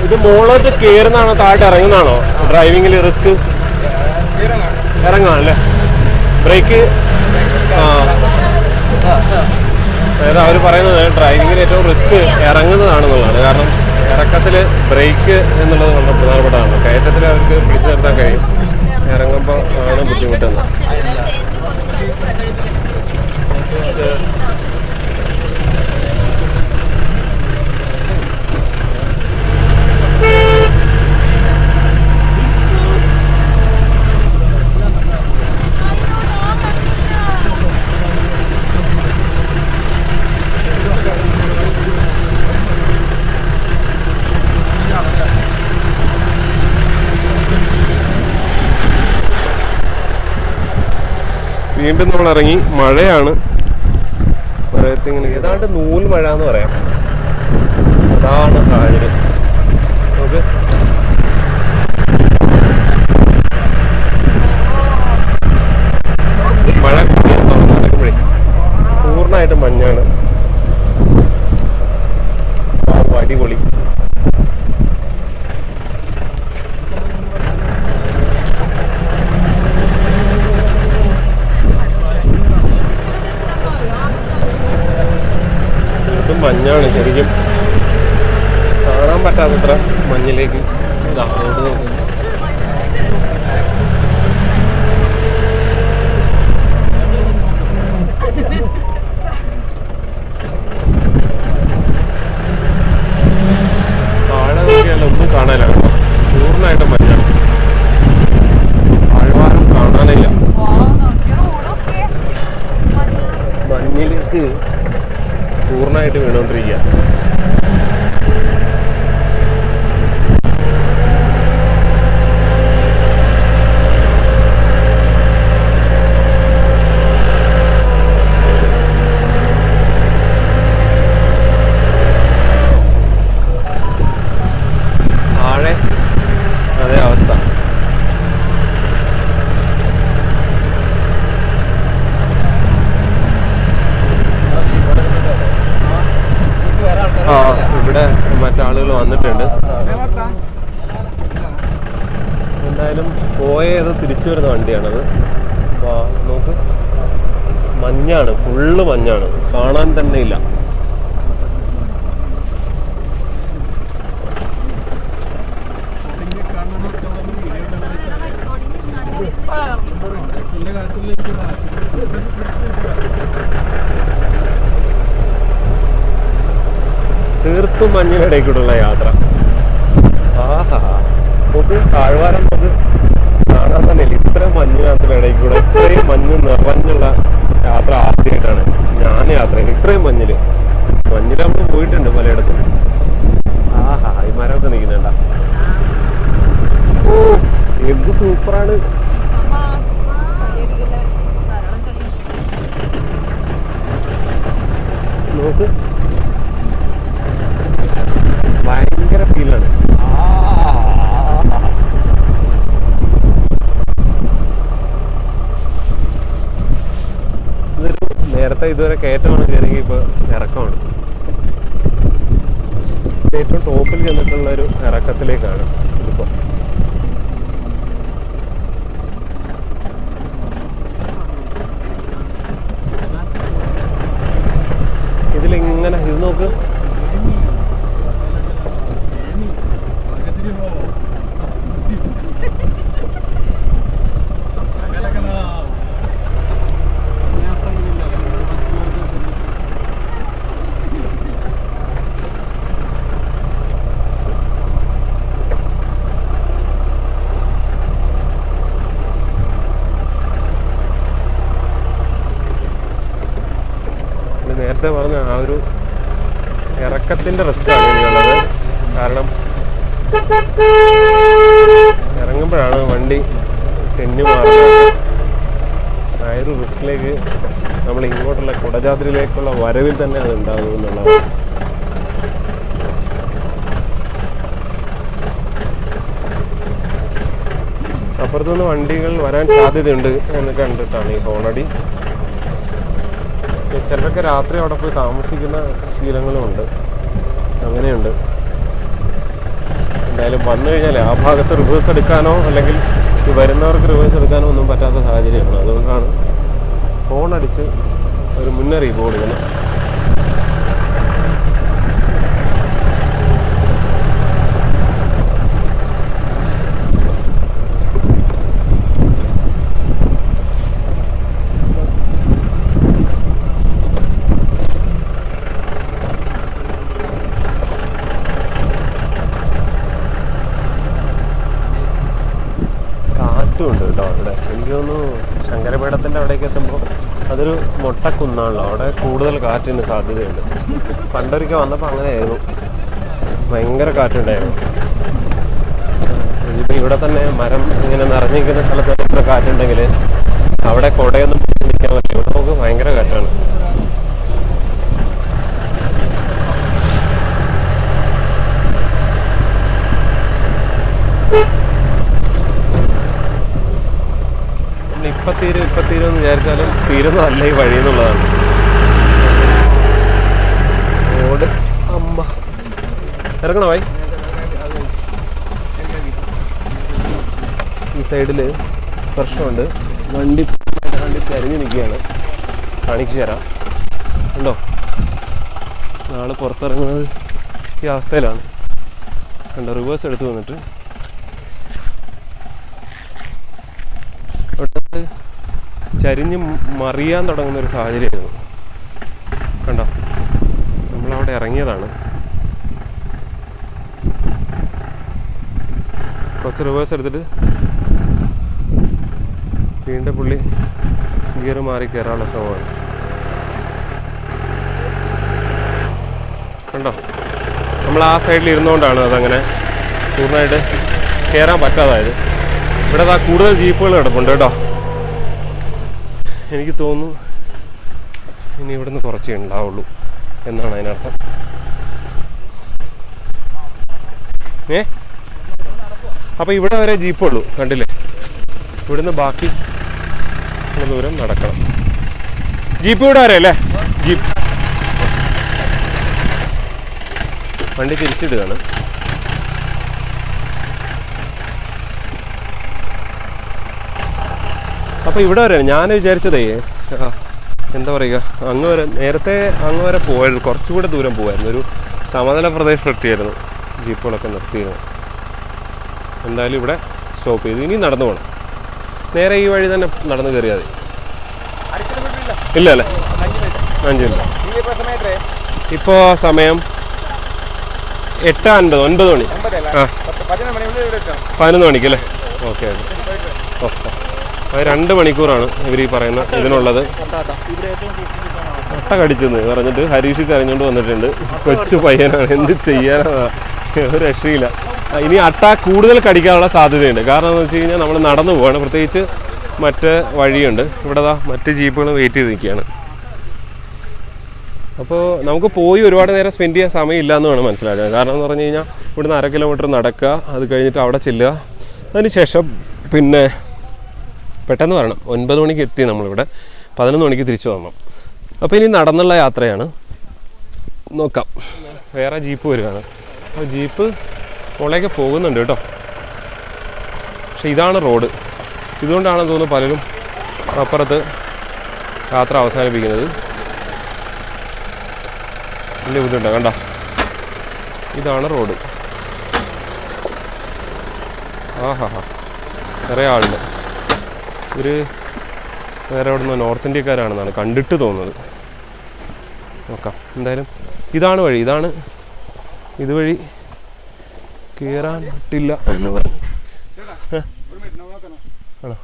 ഇത് മുകളിലോട്ട് കയറുന്നതാണോ താഴോട്ട് ഇറങ്ങുന്നതാണോ ഡ്രൈവിങ്ങിൽ റിസ്ക്? ഇറങ്ങാണല്ലേ. ബ്രേക്ക് അതായത് അവർ പറയുന്നത് ഡ്രൈവിങ്ങിൽ ഏറ്റവും റിസ്ക് ഇറങ്ങുന്നതാണെന്നുള്ളതാണ്. കാരണം ഇറക്കത്തിൽ ബ്രേക്ക് എന്നുള്ളത് വളരെ പ്രധാനപ്പെട്ടതാണ്. കയറ്റത്തിൽ അവർക്ക് പിടിച്ചു നിർത്താൻ കഴിയും. ഇറങ്ങുമ്പോൾ ആണ് ബുദ്ധിമുട്ടെന്ന്. വീണ്ടും നമ്മൾ ഇറങ്ങി. മഴയാണ്, ഇങ്ങനെ ഏതാണ്ട് നൂൽ മഴ എന്ന് പറയാം. അതാണ് സാഹചര്യം. നമുക്ക് മഴ നടക്കുമ്പോഴേ പൂർണ്ണമായിട്ട് മഞ്ഞാണ്. അടിപൊളി. ഇതും മഞ്ഞാണ് ശരിക്കും, കാണാൻ പറ്റാത്തത്ര മഞ്ഞിലേക്ക് റോഡ് നോക്കുന്നു. താഴെ നോക്കിയാൽ ഒന്നും കാണാനാണ്, പൂർണ്ണമായിട്ട് മഞ്ഞാണ്. താഴ്വാരം കാണാനില്ല. മഞ്ഞിലേക്ക് പൂർണ്ണമായിട്ട് വീണുകൊണ്ടിരിക്കുക. താഴെ അതേ അവസ്ഥ. ഇവിടെ മറ്റാളുകൾ വന്നിട്ടുണ്ട്. എന്തായാലും പോയത് തിരിച്ചു വരുന്ന വണ്ടിയാണത്. നോക്ക്, മഞ്ഞാണ്, ഫുള്ള് മഞ്ഞാണ്, കാണാൻ തന്നെ ഇല്ല. തീർത്തും മഞ്ഞിനിടയ്ക്കൂടുള്ള യാത്ര. ആഹാ, നമുക്ക് താഴ്വാരം നമുക്ക് കാണാൻ തന്നെ ഇല്ല. ഇത്രയും മഞ്ഞിനകത്തിനിടയിൽ കൂടെ ഇത്രയും മഞ്ഞ് നിറഞ്ഞുള്ള യാത്ര ആദ്യമായിട്ടാണ് ഞാൻ യാത്ര ചെയ്യുന്നത്. ഇത്രയും മഞ്ഞില് നമ്മൾ പോയിട്ടുണ്ട് പലയിടത്തും. ആഹാ, ഈ മരമൊക്കെ നിൽക്കുന്നുണ്ട. ഓ, എന്ത് സൂപ്പറാണ്. നോക്ക്, ഭയങ്കര ഫീലാണ്. ഇതൊരു നേരത്തെ ഇതുവരെ കയറ്റമാണ് കയറിയെങ്കിൽ ഇപ്പോൾ ഇറക്കമാണ്. ഏറ്റവും ടോപ്പിൽ ചെന്നിട്ടുള്ള ഒരു ഇറക്കത്തിലേക്കാണ് ഇതിപ്പോൾ. ഇതിലിങ്ങനെ ഇത് നോക്ക്, നേരത്തെ പറഞ്ഞ ആ ഒരു ഇറക്കത്തിൻ്റെ റിസ്ക്കാണ് ഇതിനുള്ളത്. കാരണം ഇറങ്ങുമ്പോഴാണ് വണ്ടി തെന്നി മാറുന്നത്. ആ ഒരു റിസ്കിലേക്ക് നമ്മൾ ഇങ്ങോട്ടുള്ള കുടജാദ്രിയിലേക്കുള്ള വരവിൽ തന്നെ അത് ഉണ്ടാകും എന്നുള്ളത്. അപ്പുറത്തുനിന്ന് വണ്ടികൾ വരാൻ സാധ്യതയുണ്ട് എന്ന് കണ്ടിട്ടാണ് ഈ ഹോണടി. ചിലരൊക്കെ രാത്രി അവിടെ പോയി താമസിക്കുന്ന ശീലങ്ങളുമുണ്ട്, അങ്ങനെയുണ്ട്. എന്തായാലും വന്നു കഴിഞ്ഞാൽ ആ ഭാഗത്ത് റിവേഴ്സ് എടുക്കാനോ അല്ലെങ്കിൽ ഈ വരുന്നവർക്ക് റിവേഴ്സ് എടുക്കാനോ ഒന്നും പറ്റാത്ത സാഹചര്യമാണ്. അതുകൊണ്ടാണ് ഹോണടിച്ച് ഒരു മുന്നറിയിപ്പ് കൊടുക്കുന്നത്. ഉണ്ട് കേട്ടോ അവിടെ. എനിക്ക് തോന്നുന്നു ശങ്കരപീഠത്തിൻ്റെ അവിടേക്ക് എത്തുമ്പോൾ അതൊരു മൊട്ടക്കുന്നാണല്ലോ, അവിടെ കൂടുതൽ കാറ്റിന് സാധ്യതയുണ്ട്. പണ്ടൊരിക്കൽ വന്നപ്പോൾ അങ്ങനെയായിരുന്നു, ഭയങ്കര കാറ്റുണ്ടായിരുന്നു. ഇതിപ്പോൾ ഇവിടെ തന്നെ മരം ഇങ്ങനെ നിറഞ്ഞിരിക്കുന്ന സ്ഥലത്ത് എത്ര കാറ്റുണ്ടെങ്കിൽ അവിടെ കുടയൊന്നും ഇരിക്കാൻ പറ്റില്ല. ഇവിടെ നമുക്ക് ഭയങ്കര കാറ്റാണ്. നമ്മൾ ഇപ്പം തീരുമെന്ന് വിചാരിച്ചാലും തീരുന്നതല്ല ഈ വഴി എന്നുള്ളതാണ്. റോഡ് അമ്മ ഇറങ്ങണോ ഭായി? ഈ സൈഡിൽ പ്രശ്നമുണ്ട്. വണ്ടി ചരിഞ്ഞ് നിൽക്കുകയാണ്. കാണിച്ചു തരാം. ഉണ്ടോ? നാളെ പുറത്തിറങ്ങുന്നത് ഈ അവസ്ഥയിലാണ്. കണ്ടോ? റിവേഴ്സ് എടുത്ത് വന്നിട്ട് ചരിഞ്ഞ് മറിയാൻ തുടങ്ങുന്ന ഒരു സാഹചര്യമായിരുന്നു. കണ്ടോ? നമ്മളവിടെ ഇറങ്ങിയതാണ്. കുറച്ച് റിവേഴ്സ് എടുത്തിട്ട് വീണ്ടും പുള്ളി ഗിയർ മാറി കയറാനുള്ള ശ്രമമാണ്. കണ്ടോ? നമ്മൾ ആ സൈഡിൽ ഇരുന്നുകൊണ്ടാണ് അതങ്ങനെ പൂർണ്ണമായിട്ട് കയറാൻ പറ്റാതായത്. ഇവിടെ കൂടുതൽ ജീപ്പുകൾ കിടപ്പുണ്ട് കേട്ടോ. എനിക്ക് തോന്നുന്നു ഇനി ഇവിടുന്ന് കുറച്ചേ ഉണ്ടാവുള്ളൂ എന്നാണ് അതിനർത്ഥം. അപ്പോൾ ഇവിടെ വരെ ജീപ്പുള്ളൂ. കണ്ടില്ലേ? ഇവിടുന്ന് ബാക്കി ദൂരം നടക്കണം. ജീപ്പ് ഇവിടെ വരെ അല്ലേ? ജീപ്പ് വണ്ടി തിരിച്ചിടുകയാണ്. അപ്പോൾ ഇവിടെ വരെ ഞാൻ വിചാരിച്ചതേ എന്താ പറയുക, നേരത്തെ അങ്ങ് വരെ പോയായിരുന്നു. കുറച്ചുകൂടെ ദൂരം പോയായിരുന്നു. ഒരു സമതല പ്രദേശം എത്തിയായിരുന്നു ജീപ്പുകളൊക്കെ നിർത്തിയിരുന്നു. എന്തായാലും ഇവിടെ സ്റ്റോപ്പ് ചെയ്തു. ഇനി നടന്നു പോകണം. നേരെ ഈ വഴി തന്നെ നടന്നു കയറിയാൽ മതി. ഇല്ല അല്ലേ? 5 മിനിറ്റ്. ഇപ്പോൾ സമയം 8:50, 9 മണി. ആ 11 മണിക്ക് അല്ലേ? Okay okay. അത് 2 മണിക്കൂറാണ് ഇവർ ഈ പറയുന്ന ഇതിനുള്ളത്. അട്ട കടിച്ചെന്ന് പറഞ്ഞിട്ട് ഹരീഷ് കരഞ്ഞുകൊണ്ട് വന്നിട്ടുണ്ട്. കൊച്ചു പയ്യനാണ്, എന്ത് ചെയ്യാനാ, ഒരു രക്ഷയില്ല. ഇനി അട്ട കൂടുതൽ കടിക്കാനുള്ള സാധ്യതയുണ്ട്. കാരണം എന്ന് വെച്ച് കഴിഞ്ഞാൽ നമ്മൾ നടന്നു പോവാണ്. പ്രത്യേകിച്ച് മറ്റ് വഴിയുണ്ട്. ഇവിടെ മറ്റ് ജീപ്പുകൾ വെയിറ്റ് ചെയ്ത് നിൽക്കുകയാണ്. അപ്പോൾ നമുക്ക് പോയി ഒരുപാട് നേരം സ്പെൻഡ് ചെയ്യാൻ സമയമില്ല എന്ന് വേണം മനസ്സിലാക്കാൻ. കാരണം എന്ന് പറഞ്ഞു കഴിഞ്ഞാൽ ഇവിടുന്ന് 1/2 കിലോമീറ്റർ നടക്കുക, അത് കഴിഞ്ഞിട്ട് അവിടെ ചെല്ലുക, അതിനുശേഷം പിന്നെ പെട്ടെന്ന് വരണം. 9 മണിക്ക് എത്തി നമ്മളിവിടെ, 11 മണിക്ക് തിരിച്ചു വരണം. അപ്പോൾ ഇനി നടന്നുള്ള യാത്രയാണ്. നോക്കാം. വേറെ ജീപ്പ് വരികയാണ്. അപ്പോൾ ജീപ്പ് മുകളിലേക്ക് പോകുന്നുണ്ട് കേട്ടോ. പക്ഷെ ഇതാണ് റോഡ്. ഇതുകൊണ്ടാണെന്ന് തോന്നുന്നു പലരും അപ്പുറത്ത് യാത്ര അവസാനിപ്പിക്കുന്നത്. വലിയ ബുദ്ധിമുട്ടാണ്. കണ്ടോ? ഇതാണ് റോഡ്. ആഹാ നിറയെ ആളുണ്ട്. വേറെ അവിടെ നിന്ന് നോർത്ത് ഇന്ത്യക്കാരാണെന്നാണ് കണ്ടിട്ട് തോന്നുന്നത്. നോക്കാം എന്തായാലും. ഇതാണ് വഴി. ഇതുവഴി കയറാൻ പറ്റില്ല എന്ന് പറഞ്ഞു. ആണോ?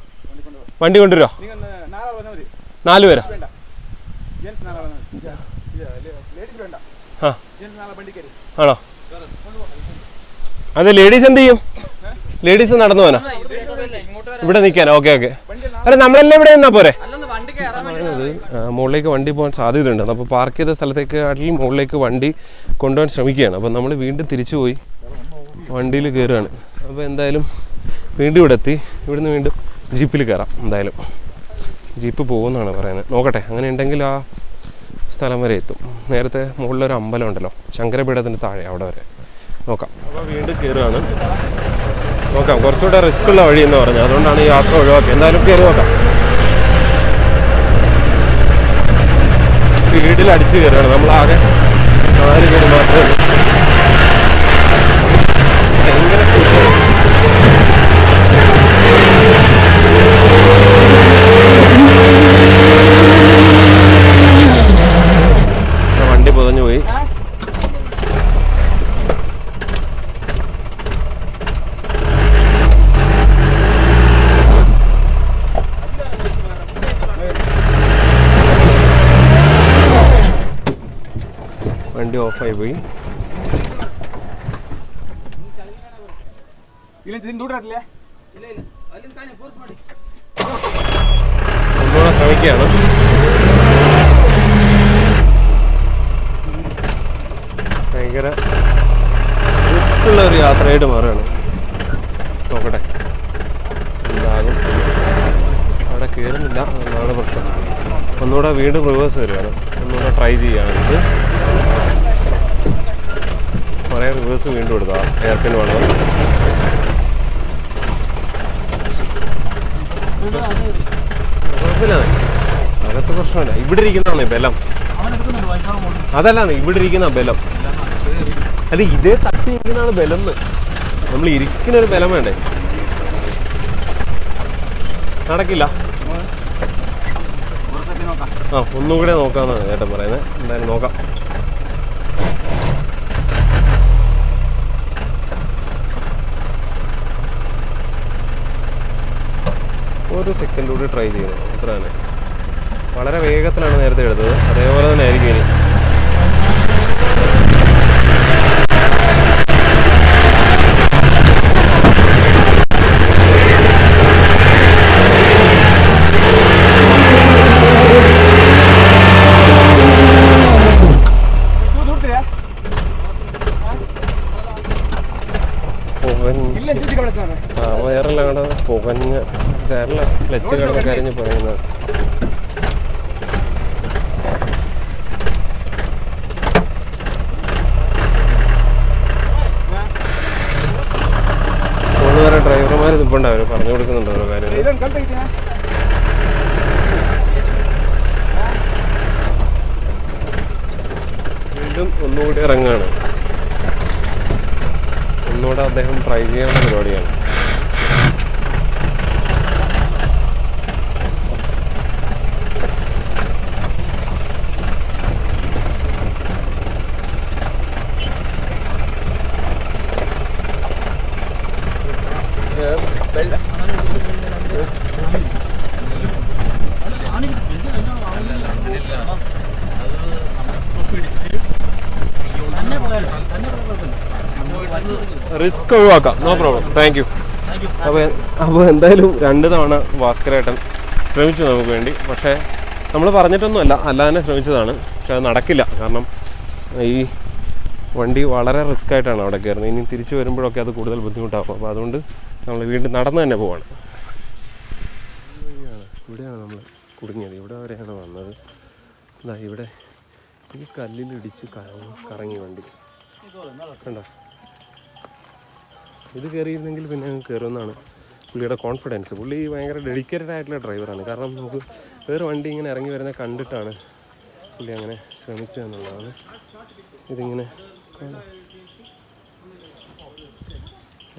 വണ്ടി കൊണ്ടുവരുമോ? 4 പേരോ? ആ ആണോ? അതെ. ലേഡീസ് എന്ത് ചെയ്യും? ലേഡീസ് നടന്നു പോകാനാ? ഇവിടെ നിൽക്കാനാ? Okay okay. അല്ല നമ്മളെല്ലാം ഇവിടെ നിന്നാ പോരെ? മുകളിലേക്ക് വണ്ടി പോകാൻ സാധ്യതയുണ്ട്. അപ്പോൾ പാർക്ക് ചെയ്ത സ്ഥലത്തേക്ക് ആട്ടിൽ മുകളിലേക്ക് വണ്ടി കൊണ്ടുപോകാൻ ശ്രമിക്കുകയാണ്. അപ്പോൾ നമ്മൾ വീണ്ടും തിരിച്ചു പോയി വണ്ടിയിൽ കയറുകയാണ്. അപ്പോൾ എന്തായാലും വീണ്ടും ഇവിടെ എത്തി. ഇവിടുന്ന് വീണ്ടും ജീപ്പിൽ കയറാം. എന്തായാലും ജീപ്പ് പോകുമെന്നാണ് പറയുന്നത്. നോക്കട്ടെ. അങ്ങനെ ഉണ്ടെങ്കിൽ ആ സ്ഥലം വരെ എത്തും. നേരത്തെ മുകളിലൊരു അമ്പലം ഉണ്ടല്ലോ, ശങ്കരപീഠത്തിന് താഴെ, അവിടെ വരെ നോക്കാം. അപ്പോൾ വീണ്ടും കയറുകയാണ്. നോക്കാം. കുറച്ചുകൂടെ റിസ്ക് ഉള്ള വഴി എന്ന് പറഞ്ഞു, അതുകൊണ്ടാണ് ഈ യാത്ര ഒഴിവാക്കി. എന്തായാലും കയറി നോക്കാം. സ്പീഡിൽ അടിച്ച് കയറുകയാണ്. നമ്മളാകെ 4 പേര് മാത്രമേ ഉള്ളൂ. ഭയങ്കര വണ്ടി പൊതഞ്ഞു പോയി. വണ്ടി ഓഫായി പോയി. ഒന്നുകൂടെ ശ്രമിക്കാം. ഇരിക്കുകയാണ്. ഭയങ്കര റിസ്ക്കുള്ള ഒരു യാത്രയായിട്ട് മാറുകയാണ്. നോക്കട്ടെ എന്താകും. അവിടെ കയറുന്നില്ല, അതാണ് പ്രശ്നം. ഒന്നുകൂടെ വീണ്ടും റിവേഴ്സ് വരികയാണ്. ഒന്നുകൂടെ ട്രൈ ചെയ്യുകയാണെങ്കിൽ കുറേ റിവേഴ്സ് വീണ്ടും എടുക്കുക. എയർപിൻ വേണം. കുഴപ്പമില്ല, അകത്ത് പ്രശ്നമില്ല. ഇവിടെ ഇരിക്കുന്നതാണ് ബലം. അതല്ലാന്ന് ഇവിടെ ഇരിക്കുന്ന ബലം അല്ല, ഇതേ തട്ടി ഇരിക്കുന്നതാണ് ബലം. നമ്മൾ ഇരിക്കുന്നൊരു ബലം വേണ്ടേ? നടക്കില്ല. ആ, ഒന്നും കൂടെ നോക്കാന്നാണ് ചേട്ടൻ പറയുന്നത്. എന്തായാലും നോക്കാം. ഒരു സെക്കൻഡ് കൂടി ട്രൈ ചെയ്യുന്നു, അത്ര തന്നെ. വളരെ വേഗത്തിലാണ് നേരത്തെ എടുത്തത്, അതേപോലെ തന്നെ ആയിരിക്കും ഇനി. വേറെല്ലാം കണ്ട പുകഞ്ഞ കേരള ക്ലച്ച് കിടന്ന് കരിഞ്ഞ് പറയുന്നത്. മൂന്നുപേരെ ഡ്രൈവർമാർ നിൽപ്പുണ്ട്, അവർ പറഞ്ഞു കൊടുക്കുന്നുണ്ട് ഓരോ കാര്യം. വീണ്ടും ഒന്നുകൂടി ഇറങ്ങുകയാണ്. ഒന്നുകൂടെ അദ്ദേഹം ട്രൈ ചെയ്യാനുള്ള പരിപാടിയാണ്. റിസ്ക് ഒഴിവാക്കാം, നോ പ്രോബ്ലം, താങ്ക് യു. അപ്പോൾ എന്തായാലും 2 തവണ ഭാസ്കരേട്ടൻ ശ്രമിച്ചു നമുക്ക് വേണ്ടി. പക്ഷേ നമ്മൾ പറഞ്ഞിട്ടൊന്നുമല്ല, അല്ലാതെ ശ്രമിച്ചതാണ്. പക്ഷെ അത് നടക്കില്ല. കാരണം ഈ വണ്ടി വളരെ റിസ്ക് ആയിട്ടാണ് അവിടെ കയറുന്നത്. ഇനി തിരിച്ചു വരുമ്പോഴൊക്കെ അത് കൂടുതൽ ബുദ്ധിമുട്ടാകും. അപ്പോൾ അതുകൊണ്ട് നമ്മൾ വീണ്ടും നടന്ന് തന്നെ പോവാണ്. ഇവിടെയാണ് നമ്മൾ കുടുങ്ങിയത്. ഇവിടെ വരെയാണ് വന്നത്. എന്താ ഇവിടെ ഈ കല്ലിലിടിച്ച് കറങ്ങി വണ്ടി കണ്ടോ. ഇത് കയറിയിരുന്നെങ്കിൽ പിന്നെ കയറുമെന്നാണ് പുള്ളിയുടെ കോൺഫിഡൻസ്. പുള്ളി ഭയങ്കര ഡെഡിക്കേറ്റഡ് ആയിട്ടുള്ള ഡ്രൈവറാണ്. കാരണം നമുക്ക് വേറെ വണ്ടി ഇങ്ങനെ ഇറങ്ങി വരുന്നത് കണ്ടിട്ടാണ് പുള്ളി അങ്ങനെ ശ്രമിച്ചതെന്നുള്ളതാണ്. ഇതിങ്ങനെ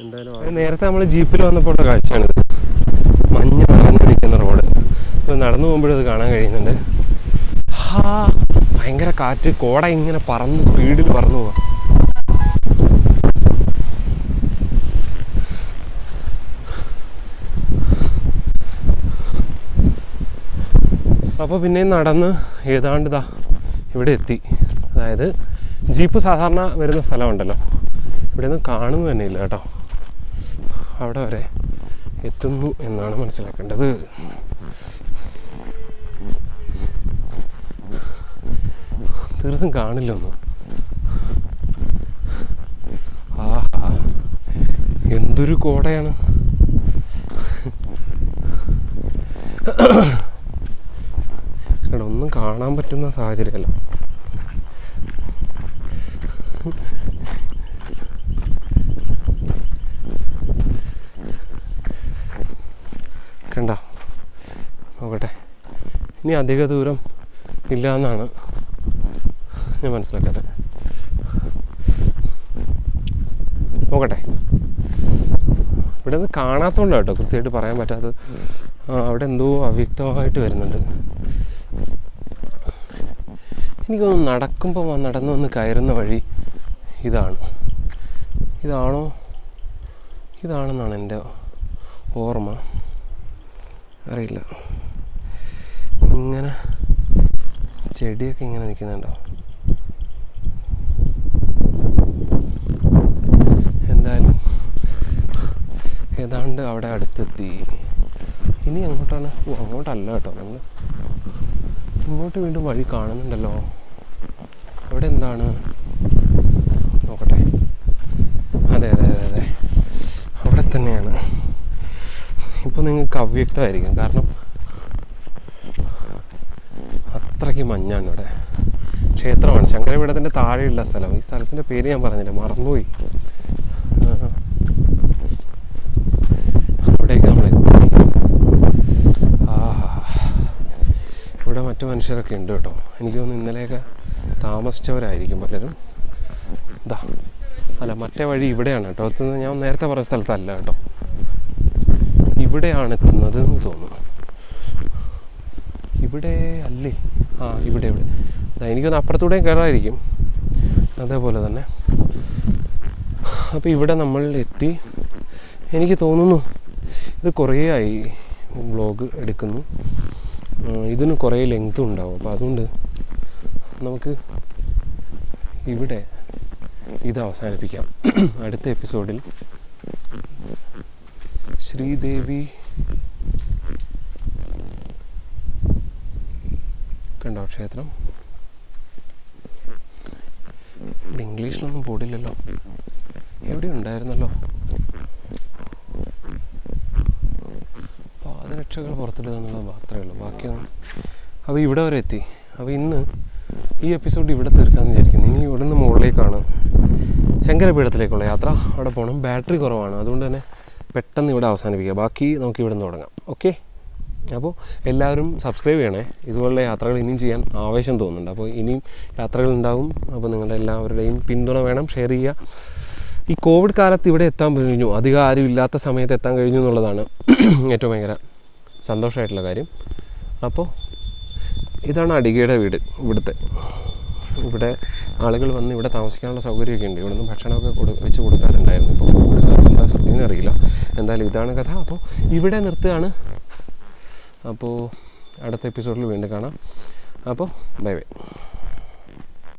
എന്തായാലും നേരത്തെ നമ്മൾ ജീപ്പിൽ വന്നപ്പോൾ കാഴ്ചയാണിത്. മഞ്ഞ് നിറഞ്ഞു നിൽക്കുന്ന റോഡ്. ഇപ്പോൾ നടന്നു പോകുമ്പോഴത് കാണാൻ കഴിയുന്നുണ്ട്. ഭയങ്കര കാറ്റ്, കോട ഇങ്ങനെ പറന്ന് സ്പീഡിൽ പറന്നു പോവാം. അപ്പോൾ പിന്നെയും നടന്ന് ഏതാണ്ട് ഇവിടെ എത്തി. അതായത് ജീപ്പ് സാധാരണ വരുന്ന സ്ഥലമുണ്ടല്ലോ, ഇവിടെ ഒന്നും കാണുന്നു തന്നെ ഇല്ല കേട്ടോ. അവിടെ വരെ എത്തുന്നു എന്നാണ് മനസ്സിലാക്കേണ്ടത്. തീർത്തും കാണില്ല ഒന്നും. ആഹാ, എന്തൊരു കോടയാണ്. ഇവിടെ ഒന്നും കാണാൻ പറ്റുന്ന സാഹചര്യമല്ല. കണ്ട, നോക്കട്ടെ. ഇനി അധിക ദൂരം ഇല്ല എന്നാണ് ഞാൻ മനസ്സിലാക്കുന്നത്. നോക്കട്ടെ. ഇവിടെ നിന്ന് കാണാത്തതുകൊണ്ട് കേട്ടോ കൃത്യമായിട്ട് പറയാൻ പറ്റാത്തത്. അവിടെ എന്തോ അവ്യക്തമായിട്ട് വരുന്നുണ്ട്. എനിക്കൊന്ന് നടക്കുമ്പോൾ നടന്നു വന്ന് കയറുന്ന വഴി ഇതാണെന്നാണ് എൻ്റെ ഓർമ്മ. അറിയില്ല. ഇങ്ങനെ ചെടിയൊക്കെ ഇങ്ങനെ നിൽക്കുന്നുണ്ടോ. എന്തായാലും ഏതാണ്ട് അവിടെ അടുത്തെത്തി. ഇനി അങ്ങോട്ടാണ്. അങ്ങോട്ടല്ല കേട്ടോ, നമ്മൾ ഇങ്ങോട്ട് വീണ്ടും വഴി കാണുന്നുണ്ടല്ലോ. അവിടെ എന്താണ് നോക്കട്ടെ. അതെ അതെ അതെ അതെ, അവിടെ തന്നെയാണ്. ഇപ്പോൾ നിങ്ങൾക്ക് അവ്യക്തമായിരിക്കും, കാരണം അത്രയ്ക്ക് മഞ്ഞാണ് ഇവിടെ. ക്ഷേത്രമാണ്, ശങ്കരപീഠത്തിൻ്റെ താഴെയുള്ള സ്ഥലം. ഈ സ്ഥലത്തിൻ്റെ പേര് ഞാൻ പറഞ്ഞില്ല, മറന്നുപോയി. അവിടേക്ക് നമ്മൾ എത്തി. ഇവിടെ മറ്റു മനുഷ്യരൊക്കെ ഉണ്ട് കേട്ടോ. എനിക്ക് തോന്നുന്നു ഇന്നലെയൊക്കെ താമസിച്ചവരായിരിക്കും പലരും. ഇതാ അല്ല, മറ്റേ വഴി ഇവിടെയാണ് കേട്ടോ എത്തുന്നത്. ഞാൻ നേരത്തെ പറഞ്ഞ സ്ഥലത്തല്ല കേട്ടോ, ഇവിടെയാണ് എത്തുന്നത് എന്ന് തോന്നുന്നു. ഇവിടെ അല്ലേ? ആ ഇവിടെ ഇവിടെ. എനിക്കൊന്ന് അപ്പുറത്തൂടെയും കയറാമായിരിക്കും, അതേപോലെ തന്നെ. അപ്പോൾ ഇവിടെ നമ്മൾ എത്തി. എനിക്ക് തോന്നുന്നു ഇത് കുറേ ആയി വ്ളോഗ് എടുക്കുന്നു. ഇതിന് കുറേ ലെങ്ത്തും ഉണ്ടാവും. അപ്പോൾ അതുകൊണ്ട് നമുക്ക് ഇവിടെ ഇത് അവസാനിപ്പിക്കാം. അടുത്ത എപ്പിസോഡിൽ ശ്രീദേവി കണ്ടോ ക്ഷേത്രം? ഇവിടെ ഇംഗ്ലീഷിലൊന്നും പോടില്ലല്ലോ, എവിടെ ഉണ്ടായിരുന്നല്ലോ. പാദരക്ഷകൾ പുറത്തിടുക എന്നുള്ളത് മാത്രമേ ഉള്ളൂ, ബാക്കിയൊന്നും. അപ്പോൾ ഇവിടെ വരെ എത്തി. അപ്പോൾ ഇന്ന് ഈ എപ്പിസോഡ് ഇവിടെ തീർക്കാമെന്ന് വിചാരിക്കുന്നു. ഇനി ഇവിടെ നിന്ന് മുകളിലേക്കാണ് ശങ്കരപീഠത്തിലേക്കുള്ള യാത്ര. അവിടെ പോകണം. ബാറ്ററി കുറവാണ്, അതുകൊണ്ട് തന്നെ പെട്ടെന്ന് ഇവിടെ അവസാനിപ്പിക്കുക. ബാക്കി നമുക്ക് ഇവിടെ നിന്ന് തുടങ്ങാം. ഓക്കെ, അപ്പോൾ എല്ലാവരും സബ്സ്ക്രൈബ് ചെയ്യണേ. ഇതുപോലുള്ള യാത്രകൾ ഇനിയും ചെയ്യാൻ ആവേശം തോന്നുന്നുണ്ട്. അപ്പോൾ ഇനിയും യാത്രകൾ ഉണ്ടാവും. അപ്പോൾ നിങ്ങളുടെ എല്ലാവരുടെയും പിന്തുണ വേണം. ഷെയർ ചെയ്യുക. ഈ കോവിഡ് കാലത്ത് ഇവിടെ എത്താൻ കഴിഞ്ഞു, അധികം ആരും ഇല്ലാത്ത സമയത്ത് എത്താൻ കഴിഞ്ഞു എന്നുള്ളതാണ് ഏറ്റവും ഭയങ്കര സന്തോഷമായിട്ടുള്ള കാര്യം. അപ്പോൾ ഇതാണ് അടികയുടെ വീട്. ഇവിടെ ആളുകൾ വന്ന് ഇവിടെ താമസിക്കാനുള്ള സൗകര്യമൊക്കെ ഉണ്ട്. ഇവിടെ നിന്ന് ഭക്ഷണമൊക്കെ വെച്ച് കൊടുക്കാറുണ്ടായിരുന്നു. ഇപ്പോൾ കോവിഡ് കാലത്ത് എന്താ സ്ഥിതിയെന്ന് അറിയില്ല. എന്തായാലും ഇതാണ് കഥ. അപ്പോൾ ഇവിടെ നിർത്തുകയാണ്. അപ്പോൾ അടുത്ത എപ്പിസോഡിൽ വീണ്ടും കാണാം. അപ്പോൾ ബൈ ബൈ.